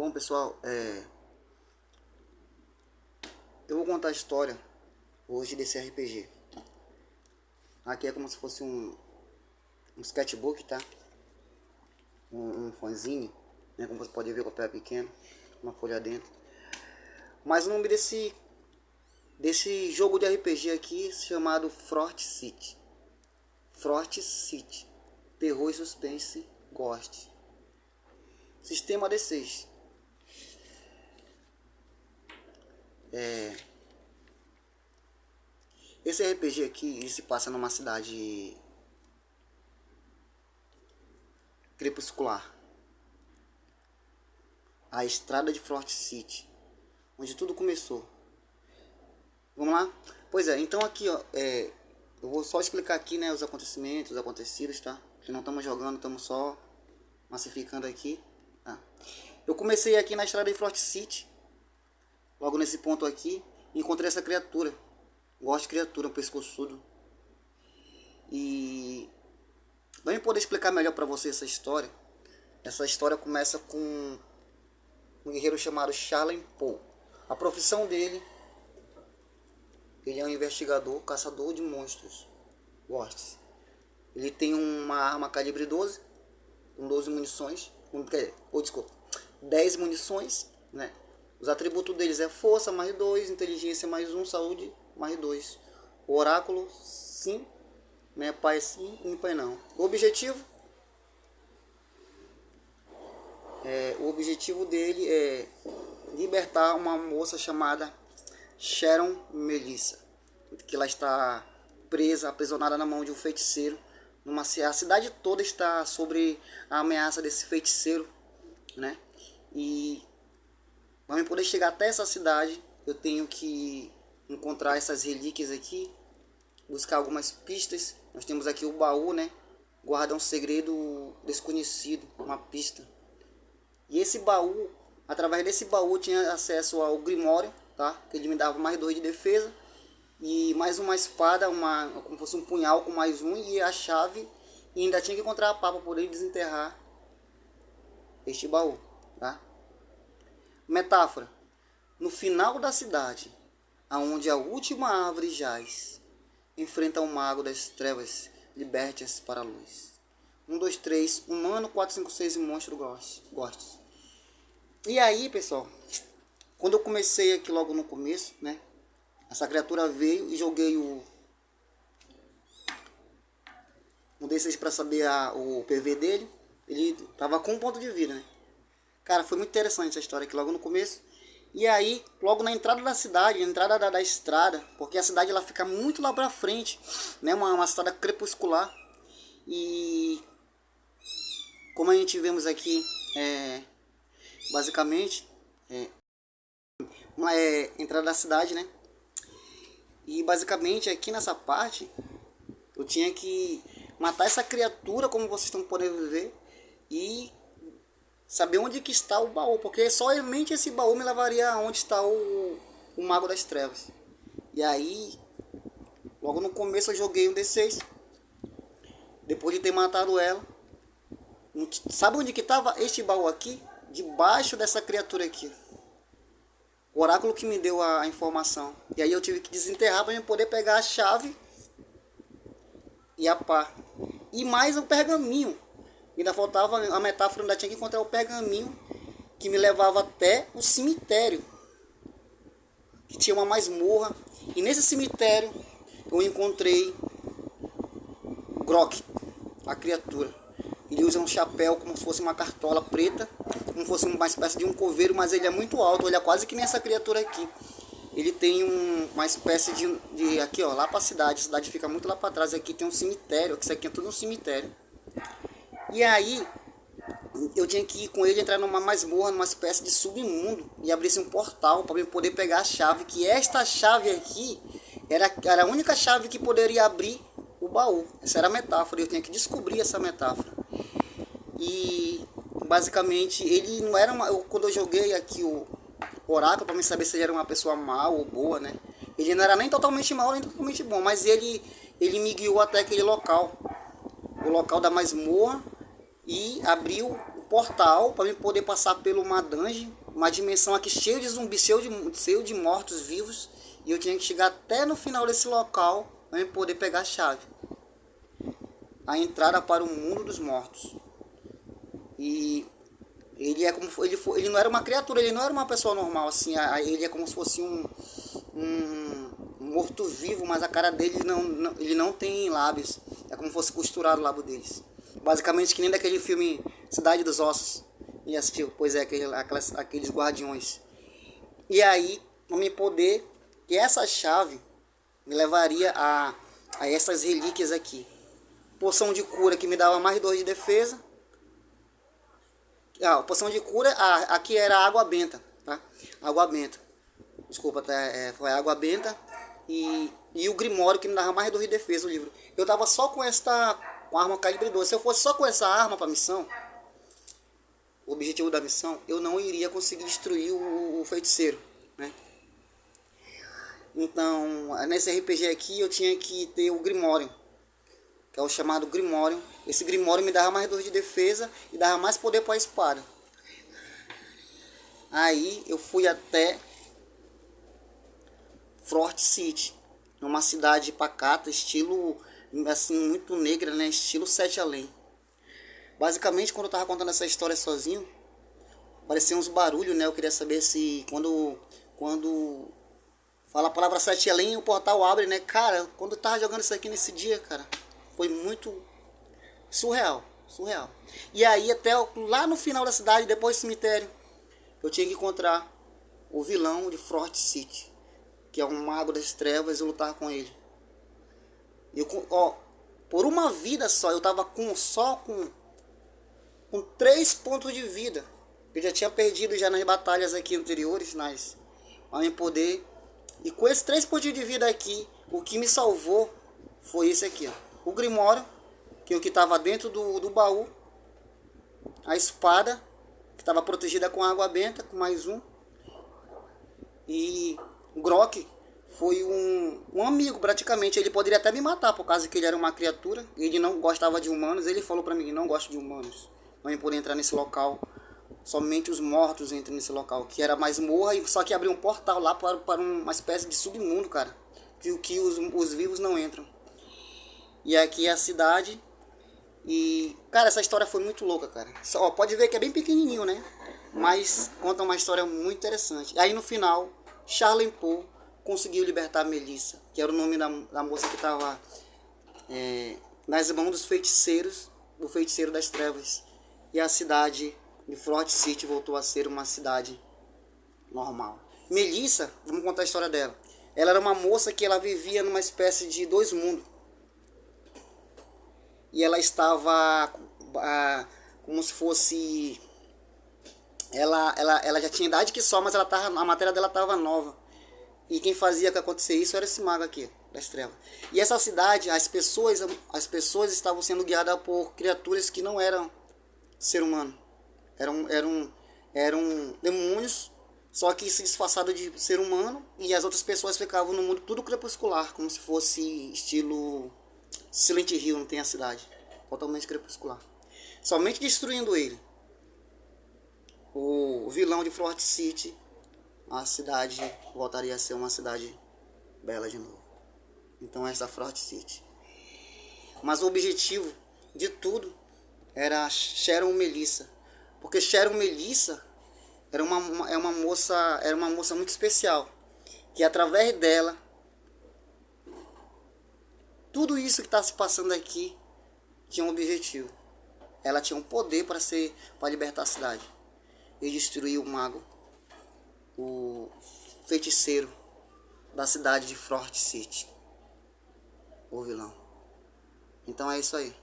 Bom, pessoal, eu vou contar a história hoje desse RPG. Aqui é como se fosse um sketchbook, tá? Um fanzine, né? Como você pode ver, papel pequeno, uma folha dentro. Mas o nome desse jogo de RPG aqui chamado Frort City. Frort City. Terror e suspense, Ghost. Sistema D6. Esse RPG aqui, ele se passa numa cidade crepuscular. A estrada de Frort City, onde tudo começou. Vamos lá? Pois é, então aqui, ó, eu vou só explicar aqui, né, os acontecimentos, os acontecidos, tá? Que não estamos jogando, estamos só massificando aqui. Tá? Eu comecei aqui na estrada de Frort City, logo nesse ponto aqui, encontrei essa criatura. Gosto de criatura, um pescoçudo. E para eu poder explicar melhor para você essa história começa com um guerreiro chamado Charlie Poe. A profissão dele, ele é um investigador, caçador de monstros, ghosts. Ele tem uma arma calibre 12, com 12 munições, 10 munições, né? Os atributos deles é força mais 2, inteligência mais 1, saúde mais 2. O oráculo sim, né? Pai sim, ímpar não. O objetivo dele é libertar uma moça chamada Sharon Melissa, que ela está presa, aprisionada na mão de um feiticeiro. A cidade toda está sobre a ameaça desse feiticeiro, né? E para poder chegar até essa cidade, eu tenho que encontrar essas relíquias aqui, buscar algumas pistas. Nós temos aqui o baú, né? Guarda um segredo desconhecido, uma pista. E esse baú, através desse baú, eu tinha acesso ao Grimório, tá? Que ele me dava mais 2 de defesa e mais uma espada, como fosse um punhal com mais 1 e a chave. E ainda tinha que encontrar a pá para poder desenterrar este baú, tá? Metáfora: no final da cidade, aonde a última árvore jaz, enfrenta o mago das trevas, liberte-as para a luz. 1, 2, 3, humano, 4, 5, 6 e monstro ghosts. E aí, pessoal, quando eu comecei aqui logo no começo, né? Essa criatura veio e joguei um D6 para saber o PV dele. Ele tava com 1 ponto de vida, né? Cara, foi muito interessante essa história aqui logo no começo. E aí, logo na entrada da cidade, na entrada da estrada, porque a cidade ela fica muito lá pra frente, né? Uma estrada crepuscular. E como a gente vemos aqui, basicamente, uma entrada da cidade, né? E basicamente aqui nessa parte, eu tinha que matar essa criatura, como vocês estão podendo ver, e saber onde que está o baú, porque somente esse baú me levaria onde está o Mago das Trevas. E aí, logo no começo eu joguei um D6, depois de ter matado ela. Sabe onde que estava este baú aqui? Debaixo dessa criatura aqui. O oráculo que me deu a informação. E aí eu tive que desenterrar para poder pegar a chave e a pá. E mais o pergaminho. Ainda faltava a metáfora, ainda tinha que encontrar o pergaminho que me levava até o cemitério, que tinha uma masmorra. E nesse cemitério eu encontrei Grok, a criatura. Ele usa um chapéu como se fosse uma cartola preta, como se fosse uma espécie de um coveiro, mas ele é muito alto, ele é quase que nem essa criatura aqui. Ele tem uma espécie de aqui, ó, lá para a cidade fica muito lá para trás. Aqui tem um cemitério, isso aqui é tudo um cemitério. E aí eu tinha que ir com ele, entrar numa masmorra, numa espécie de submundo, e abrir um portal para eu poder pegar a chave, que esta chave aqui era a única chave que poderia abrir o baú. Essa era a metáfora, eu tinha que descobrir essa metáfora. E basicamente ele não era quando eu joguei aqui o oráculo para me saber se ele era uma pessoa má ou boa, né? Ele não era nem totalmente mau nem totalmente bom, mas ele me guiou até aquele local, o local da masmorra, e abriu o portal para eu poder passar pelo uma dungeon, uma dimensão aqui cheia de zumbis, cheio de mortos vivos, e eu tinha que chegar até no final desse local para eu poder pegar a chave, a entrada para o mundo dos mortos. E ele é como ele não era uma criatura, ele não era uma pessoa normal assim, ele é como se fosse um morto-vivo, mas a cara dele ele não tem lábios, é como se fosse costurado o lábio deles. Basicamente que nem daquele filme Cidade dos Ossos. E assistiu, pois é, aqueles guardiões. E aí, eu me poder, que essa chave me levaria a essas relíquias aqui. Poção de cura que me dava mais 2 de defesa. Poção de cura, aqui era água benta, tá? Água benta. Desculpa, tá? Foi água benta. E o Grimório que me dava mais 2 de defesa, o livro. Eu tava só com com a arma calibre 12. Se eu fosse só com essa arma pra missão, o objetivo da missão, eu não iria conseguir destruir o feiticeiro, né? Então, nesse RPG aqui, eu tinha que ter o Grimório, que é o chamado Grimório. Esse Grimório me dava mais 2 de defesa e dava mais poder para a espada. Aí eu fui até Frort City, numa cidade pacata, estilo assim muito negra, né? Estilo Sete Além. Basicamente, quando eu tava contando essa história sozinho, parecia uns barulhos, né? Eu queria saber se quando fala a palavra Sete Além, o portal abre, né? Cara, quando eu tava jogando isso aqui nesse dia, cara, foi muito surreal. E aí até lá no final da cidade, depois do cemitério, eu tinha que encontrar o vilão de Frort City, que é um mago das trevas, e lutar com ele. Por uma vida só, eu tava com 3 pontos de vida. Eu já tinha perdido já nas batalhas aqui anteriores, ao meu poder. E com esses 3 pontos de vida aqui, o que me salvou foi esse aqui, ó. O Grimório, que é o que estava dentro do baú. A espada, que estava protegida com água benta, com mais um. E o Grok foi um amigo praticamente. Ele poderia até me matar por causa que ele era uma criatura. Ele não gostava de humanos. Ele falou pra mim que não gosta de humanos. Não ia poder entrar nesse local. Somente os mortos entram nesse local. Que era mais morra, só que abriu um portal lá para uma espécie de submundo, cara. Que os vivos não entram. E aqui é a cidade. E, cara, essa história foi muito louca, cara. Pode ver que é bem pequenininho, né? Mas conta uma história muito interessante. E aí no final, Charlene Poe conseguiu libertar Melissa, que era o nome da moça que estava nas mãos dos feiticeiros, do feiticeiro das trevas. E a cidade de Frort City voltou a ser uma cidade normal. Melissa, vamos contar a história dela. Ela era uma moça que ela vivia numa espécie de 2 mundos. E ela estava como se fosse... Ela já tinha idade que só, mas a matéria dela estava nova. E quem fazia que acontecer isso era esse mago aqui, das trevas. E essa cidade, as pessoas estavam sendo guiadas por criaturas que não eram ser humano. Eram demônios, só que se disfarçados de ser humano. E as outras pessoas ficavam no mundo tudo crepuscular, como se fosse estilo Silent Hill, não tem a cidade. Totalmente crepuscular. Somente destruindo ele, o vilão de Frort City, a cidade voltaria a ser uma cidade bela de novo. Então essa é Frort City. Mas o objetivo de tudo era Sharon Melissa. Porque Sharon Melissa era uma moça muito especial. Que através dela, tudo isso que está se passando aqui tinha um objetivo. Ela tinha um poder para libertar a cidade. E destruir o mago, o feiticeiro da cidade de Frort City, o vilão. Então é isso aí.